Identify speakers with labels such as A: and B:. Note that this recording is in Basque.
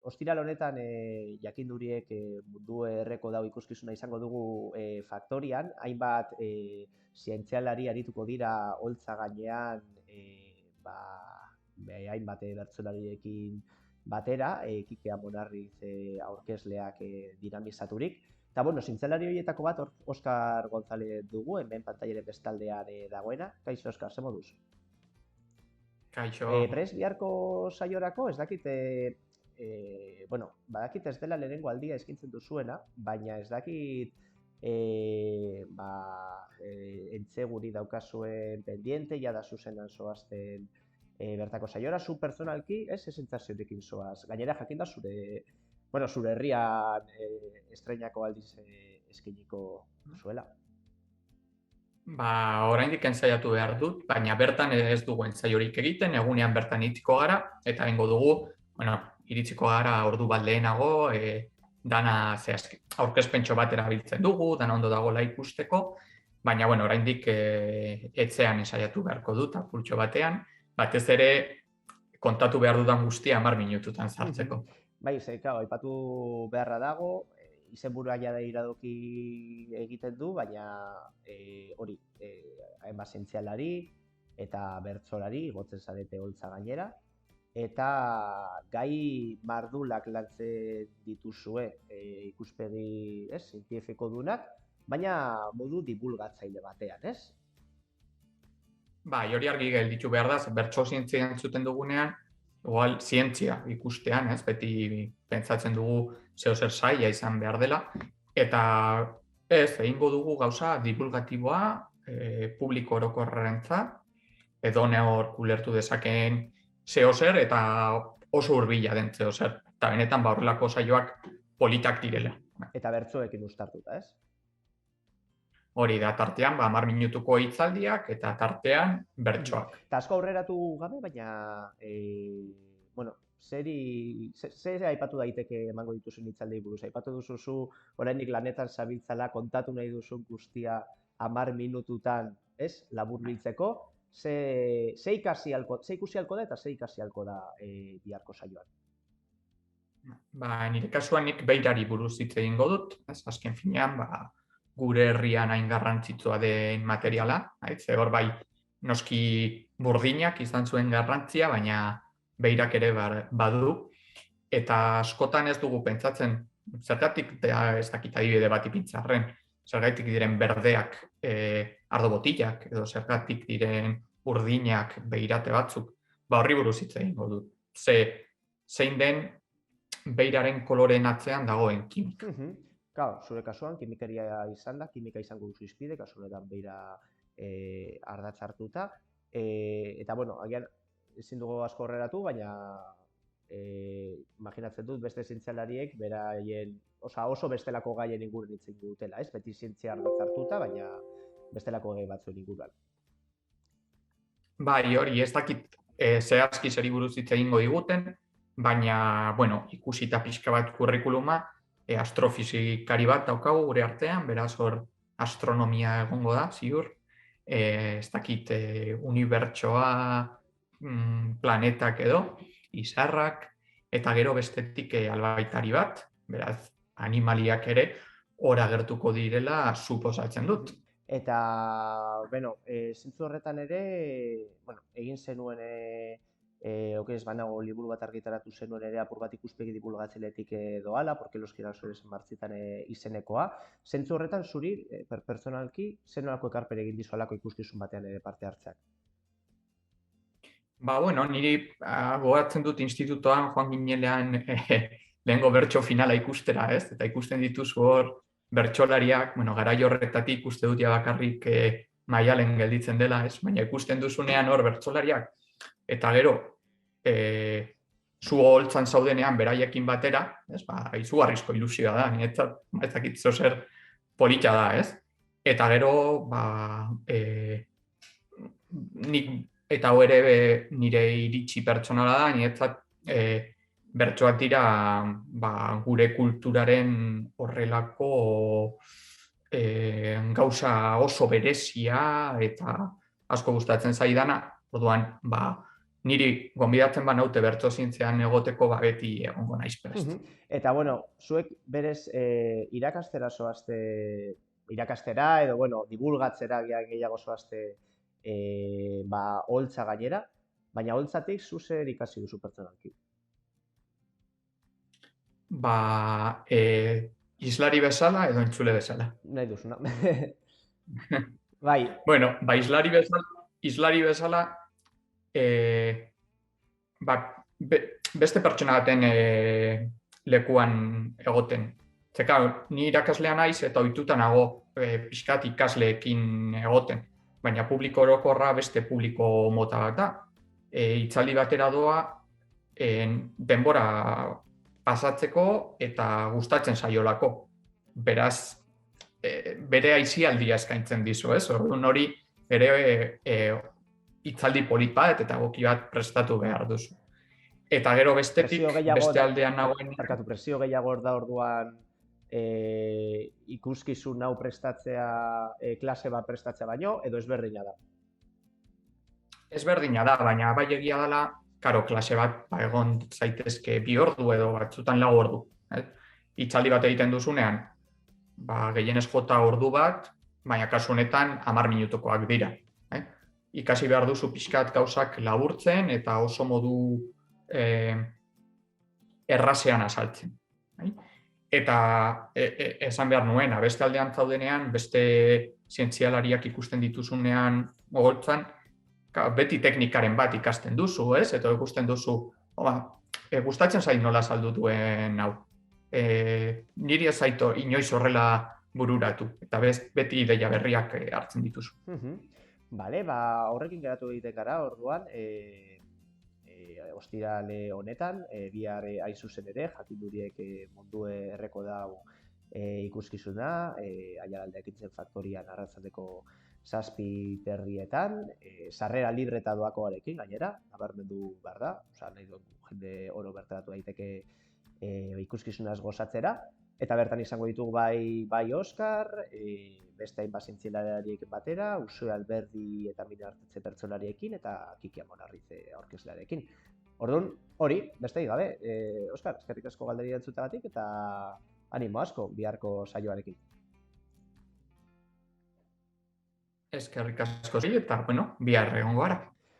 A: ostiral honetan jakinduriek mundu erreko dau ikuskizuna izango dugu faktorian, hainbat zientzialari arituko dira holtza gainean hainbat bertsolariekin batera, Kike Amonarriz aurkezleak dinamizaturik. Eta, bueno, zientzialari horietako bat, Oskar González dugu, hemen pantailaren bestaldean dagoena. Kaixo, Oskar, ze moduz?
B: Kaixo.
A: Prest biharko saiorako, ez dakit, badakit ez dela lehenengo aldia eskintzen duzuena, baina ez dakit entzeguri daukazuen pendiente, jada zuzenan zoazten bertako saiora, zu personalki, ez sentsazioekin zoaz. Gainera jakinda zure herrian estreinako aldiz eskiniko zuela.
B: Oraindik ensaiatu behar dut, baina bertan ez dugu ensaiorik egiten, egunean bertan iritsiko gara, eta egingo dugu, iritsiko gara ordu bat lehenago, dana aurkezpentxo bat erabiltzen dugu, dana ondo dagoela ikusteko, baina oraindik etxean ensaiatu beharko dut, apurtxo batean, batez ere kontatu behar dudan guztia 10 minututan sartzeko.
A: Bai, aipatu beharra dago, izenburua jada iradoki egiten du, baina hori, hainbat zientzialari eta bertsolari igotzen zarete holtza gainera, eta gai mardulak lantzen dituzue ikuspegi zientifiko dunak, baina modu divulgatzaile batean, ez?
B: Hori argi gelditu behar da, bertso zientzia entzuten dugunean, igual zientzia ikustean, ez? Beti pentsatzen dugu zeozer zaila izan behar dela, eta ez, egingo dugu gauza divulgatiboa publiko orokorrentzat, edo hor ulertu dezakeen zeozer eta oso hurbila den zeozer. Eta benetan horrelako saioak politak direla.
A: Eta bertsoekin uztartuta, ez?
B: Hori da, tartean 10 minutuko hitzaldiak eta tartean bertsoak.
A: Eta asko aurreratu gabe, baina zer aipatu daiteke emango dituzun hitzaldei buruz? Aipatu duzu oraindik lanetan zabiltzala kontatu nahi duzun guztia 10 minututan, ez? Laburbiltzeko, ze ikusi halko da eta ze ikasi halko da biharko saioan?
B: Nire kasuan nik beirari buruz hitz egingo dut, azken finean, gure herrian hain garrantzitsua den materiala, hor bai noski burdinak izan zuen garrantzia, baina beirak ere badu, eta askotan ez dugu pentsatzen, zergatik ez dakit adibide bat ipintzarren, zergatik diren berdeak ardo botilak, edo zergatik diren urdinak beirate batzuk, horri buruz hitz egingo dut. Zein den beiraren koloreen atzean dagoen kimika.
A: Zure kasuan, kimikeria izan da, kimika izango duzu izpide, kasu honetan beira ardatz hartuta. Eta, agian ezin dugu asko horreratu, baina imaginatzen dut beste zientzialariek beraien, oso bestelako gaien inguruan hitz egingo dutela, ez? Beti zientzia ardatz hartuta, baina bestelako gai batzuen inguruan.
B: Hori, ez dakit zehazki zeri buruz hitz egingo diguten, baina, ikusita pixka bat kurrikuluma, astrofizikari bat daukagu gure artean, beraz hor astronomia egongo da, ziur. Ez dakit unibertsoa, planetak edo, izarrak, eta gero bestetik albaitari bat, beraz animaliak ere hor agertuko direla suposatzen dut.
A: Eta, zentzu horretan ere, egin zenuen okez banago liburu bat argitaratu zenuen ere apur bat ikuspegi divulgatzailetik doala, porque los girasoles martzitan izenekoa. Zentzu horretan zuri, personalki, zer nolako ekarpen egin dizu alako ikuskizun batean ere parte hartzeak?
B: Niri gogatzen dut institutoan joan ginelean lehengo bertso finala ikustera, ez? Eta ikusten dituzu hor bertsolariak, garai horretatik uste dut bakarrik Maialen gelditzen dela, ez? Baina ikusten duzunean hor bertsolariak, eta gero, zu holtzan zaudenean beraiekin batera, izugarrizko ilusioa da, niretzat, ez dakit zer polita da, ez? Eta gero, nik eta hau ere nire iritsi pertsonala da, niretzat bertsoak dira gure kulturaren horrelako gauza oso berezia eta asko gustatzen zaidana, orduan niri gonbidatzen banaute bertso zientzian egoteko beti egongo naiz prest.
A: Eta, bueno, zuek berez irakastera zoazte, irakastera edo, bueno, divulgatzera gehiago zoazte holtza gainera, baina holtzatik zu zer ikasi duzu pertsonalki?
B: Islari bezala edo entzule bezala.
A: Nahi duzuna. Bai.
B: Bueno, islari bezala beste pertsona baten lekuan egoten. Zeka, ni irakaslea naiz eta ohituta nago pixkat ikasleekin egoten, baina publiko orokorra beste publiko mota bat da. Hitzaldi batera doa denbora pasatzeko eta gustatzen saiolako. Beraz, bere aisialdia eskaintzen dizu, ez? Orduan hori ere hitzaldi polit bat eta egoki bat prestatu behar duzu. Eta gero bestetik, beste aldean nagoen...
A: Presio gehiago da orduan ikuskizun hau prestatzea, klase bat prestatzea baino, edo ezberdina da?
B: Ezberdina da, baina bai egia dela, karo, klase bat egon zaitezke 2 ordu edo batzutan 4 ordu. Hitzaldi bat egiten duzunean, gehienez jota ordu bat, baina kasu honetan 10 minutukoak dira. Ikasi behar duzu pixkat gauzak laburtzen eta oso modu errazean azaltzen. Eta esan behar nuena, beste aldean zaudenean, beste zientzialariak ikusten dituzunean holtzan, beti teknikaren bat ikasten duzu, ez? Eta ikusten duzu, gustatzen zait nola azaldu duen hau. Niri ez zaito inoiz horrela bururatu, eta beti ideia berriak hartzen dituzu.
A: Bale, horrekin geratu egiten gara, orduan, ostirale honetan, bihar hain zuzen ere, jakinduriek mundu erreko dau ikuskizuna, Aiaralde Ekintzen Faktorian arratzaldeko 7:30, sarrera libre eta doakoarekin, gainera, nabarmendu behar da, nahi dut jende oro bertaratu daiteke ikuskizunaz gozatzera, eta bertan izango ditugu bai Oskar, beste hainbat zientzialariek batera, Usue Alberdi eta Mine Artetxe pertsolariekin, eta Kiki Amonarrize aurkezlearekin. Orduan, hori, besterik gabe, Oskar, eskerrik asko galderi entzutagatik eta animo asko biharko saioarekin.
B: Eskerrik asko eta, bihar egongo gara.